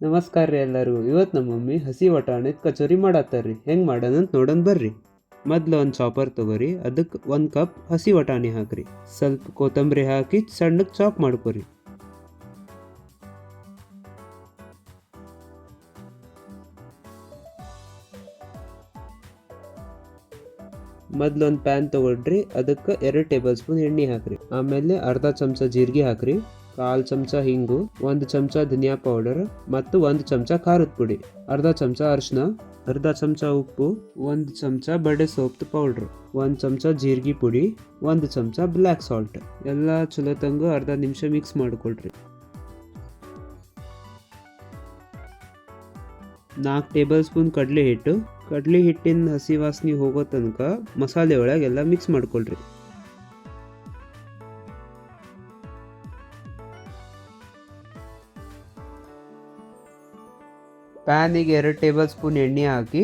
ನಮಸ್ಕಾರ ರೀ ಎಲ್ಲರಿಗೂ. ಇವತ್ತು ನಮ್ಮ ಮಮ್ಮಿ ಹಸಿ ವಟಾಣಿ ಕಚೋರಿ ಮಾಡತ್ತಾರ್ರಿ. ಹೆಂಗೆ ಮಾಡೋಣಂತ ನೋಡೋಣ ಬರ್ರಿ. ಮೊದ್ಲು ಒಂದು ಚಾಪರ್ ತೊಗೋರಿ, ಅದಕ್ಕೆ 1 ಕಪ್ ಹಸಿ ವಟಾಣಿ ಹಾಕ್ರಿ. ಸ್ವಲ್ಪ ಕೊತ್ತಂಬರಿ ಹಾಕಿ ಸಣ್ಣಗೆ ಚಾಪ್ ಮಾಡ್ಕೊರಿ. ಮೊದ್ಲು ಒಂದು ಪ್ಯಾನ್ ತೊಗೊಳ್ರಿ, ಅದಕ್ಕೆ 2 ಟೇಬಲ್ ಸ್ಪೂನ್ ಎಣ್ಣೆ ಹಾಕ್ರಿ. ಆಮೇಲೆ ಅರ್ಧ ಚಮಚ ಜೀರಿಗೆ ಹಾಕ್ರಿ, 1/4 ಚಮಚ ಹಿಂಗು, 1 ಚಮಚ ಧನಿಯಾ ಪೌಡರ್ ಮತ್ತು 1 ಚಮಚ ಖಾರದ ಪುಡಿ, ಅರ್ಧ ಚಮಚ ಅರಿಶಿನ, ಅರ್ಧ ಚಮಚ ಉಪ್ಪು, 1 ಚಮಚ ಬಡೆ ಸೋಪ್ ಪೌಡ್ರ್, 1 ಚಮಚ ಜೀರಿಗೆ ಪುಡಿ, 1 ಚಮಚ ಬ್ಲ್ಯಾಕ್ ಸಾಲ್ಟ್. ಎಲ್ಲ ಚಲೋ ತಂಗ ಅರ್ಧ ನಿಮಿಷ ಮಿಕ್ಸ್ ಮಾಡ್ಕೊಳ್ರಿ. 4 ಟೇಬಲ್ ಸ್ಪೂನ್ ಕಡಲೆ ಹಿಟ್ಟಿನ ಹಸಿ ವಾಸನೆ ಹೋಗೋ ತನಕ ಮಸಾಲೆ ಒಳಗೆ ಎಲ್ಲ ಮಿಕ್ಸ್ ಮಾಡ್ಕೊಳ್ರಿ. ಪ್ಯಾನಿಗೆ 2 ಟೇಬಲ್ ಸ್ಪೂನ್ ಎಣ್ಣೆ ಹಾಕಿ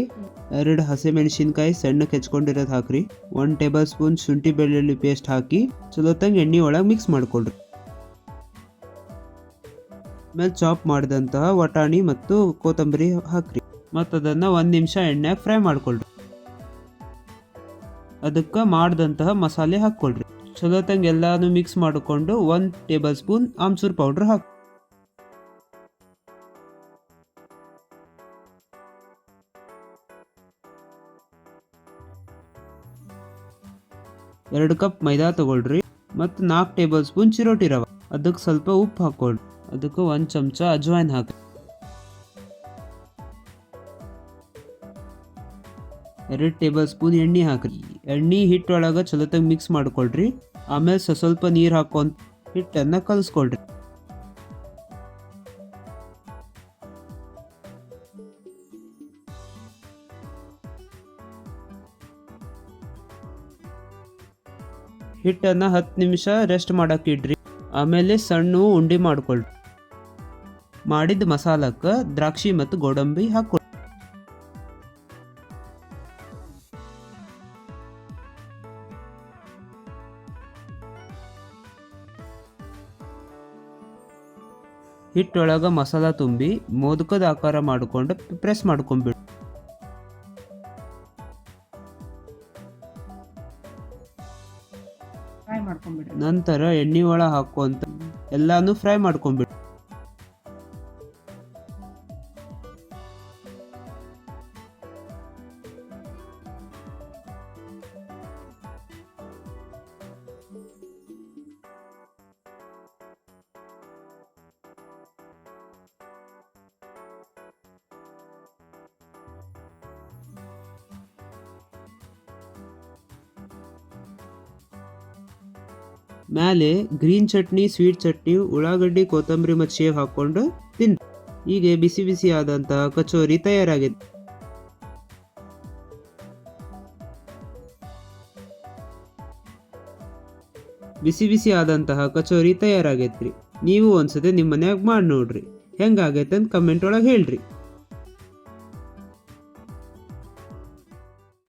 2 ಹಸಿಮೆಣಸಿನ್ಕಾಯಿ ಸಣ್ಣಕ್ಕೆ ಹೆಚ್ಕೊಂಡಿರೋದು ಹಾಕ್ರಿ. 1 ಟೇಬಲ್ ಸ್ಪೂನ್ ಶುಂಠಿ ಬೆಳ್ಳುಳ್ಳಿ ಪೇಸ್ಟ್ ಹಾಕಿ ಚಲೋತ್ತಂಗೆ ಎಣ್ಣೆ ಒಳಗೆ ಮಿಕ್ಸ್ ಮಾಡ್ಕೊಳ್ರಿ. ಆಮೇಲೆ ಚಾಪ್ ಮಾಡಿದಂತಹ ವಟಾಣಿ ಮತ್ತು ಕೊತ್ತಂಬರಿ ಹಾಕ್ರಿ ಮತ್ತು ಅದನ್ನು 1 ನಿಮಿಷ ಎಣ್ಣೆಗೆ ಫ್ರೈ ಮಾಡ್ಕೊಳ್ರಿ. ಅದಕ್ಕೆ ಮಾಡಿದಂತಹ ಮಸಾಲೆ ಹಾಕ್ಕೊಳ್ರಿ. ಚಲೋತ್ತಂಗೆ ಎಲ್ಲಾನು ಮಿಕ್ಸ್ ಮಾಡಿಕೊಂಡು 1 ಟೇಬಲ್ ಸ್ಪೂನ್ ಆಮ್ಚೂರ್ ಪೌಡ್ರ್ ಹಾಕಿ, 2 ಕಪ್ ಮೈದಾ ತಗೊಳ್ರಿ ಮತ್ತು 4 ಟೇಬಲ್ ಸ್ಪೂನ್ ಚಿರೋಟಿ ರವೆ. ಅದಕ್ಕೆ ಸ್ವಲ್ಪ ಉಪ್ಪು ಹಾಕ್ಕೊಳ್ರಿ. ಅದಕ್ಕೆ 1 ಚಮಚ ಅಜ್ವಾಯಿನ್ ಹಾಕಿ, 2 ಟೇಬಲ್ ಸ್ಪೂನ್ ಎಣ್ಣೆ ಹಾಕ್ರಿ. ಎಣ್ಣೆ ಹಿಟ್ಟೊಳಗೆ ಚಲೋತ್ತಾಗಿ ಮಿಕ್ಸ್ ಮಾಡ್ಕೊಳ್ರಿ. ಆಮೇಲೆ ಸ್ವಲ್ಪ ನೀರು ಹಾಕೊಂತ ಹಿಟ್ಟನ್ನು ಕಲಿಸ್ಕೊಳ್ರಿ. ಹಿಟ್ಟನ್ನು 10 ನಿಮಿಷ ರೆಸ್ಟ್ ಮಾಡಕ್ಕೆ ಇಡ್ರಿ. ಆಮೇಲೆ ಸಣ್ಣ ಉಂಡೆ ಮಾಡ್ಕೊಳ್ರಿ. ಮಾಡಿದ ಮಸಾಲಕ್ಕೆ ದ್ರಾಕ್ಷಿ ಮತ್ತು ಗೋಡಂಬಿ ಹಾಕ್ಕೊಳ್ರಿ. ಹಿಟ್ಟೊಳಗೆ ಮಸಾಲ ತುಂಬಿ ಮೋದಕದ ಆಕಾರ ಮಾಡಿಕೊಂಡು ಪ್ರೆಸ್ ಮಾಡ್ಕೊಂಡ್ಬಿಡ್ರಿ. ನಂತರ ಎಣ್ಣೆ ಒಳಗೆ ಹಾಕುವಂತ ಎಲ್ಲಾನು ಫ್ರೈ ಮಾಡ್ಕೊಂಡ್ಬಿಡ್ರಿ. ಮೇಲೆ ಗ್ರೀನ್ ಚಟ್ನಿ, ಸ್ವೀಟ್ ಚಟ್ನಿ, ಉಳ್ಳಾಗಡ್ಡಿ, ಕೊತ್ತಂಬರಿ ಮತ್ತು ಶೇವ್ ಹಾಕ್ಕೊಂಡು ತಿನ್ನಿ. ಹೀಗೆ ಬಿಸಿ ಬಿಸಿ ಆದಂತಹ ಕಚೋರಿ ತಯಾರಾಗಿದೆ. ಬಿಸಿ ಬಿಸಿ ಆದಂತಹ ಕಚೋರಿ ತಯಾರಾಗೈತ್ರಿ. ನೀವು ಒಂದ್ಸತಿ ನಿಮ್ಮ ಮನ್ಯಾಗ ಮಾಡಿ ನೋಡ್ರಿ. ಹೆಂಗಾಗೈತೆ ಅಂತ ಕಮೆಂಟ್ ಒಳಗೆ ಹೇಳ್ರಿ.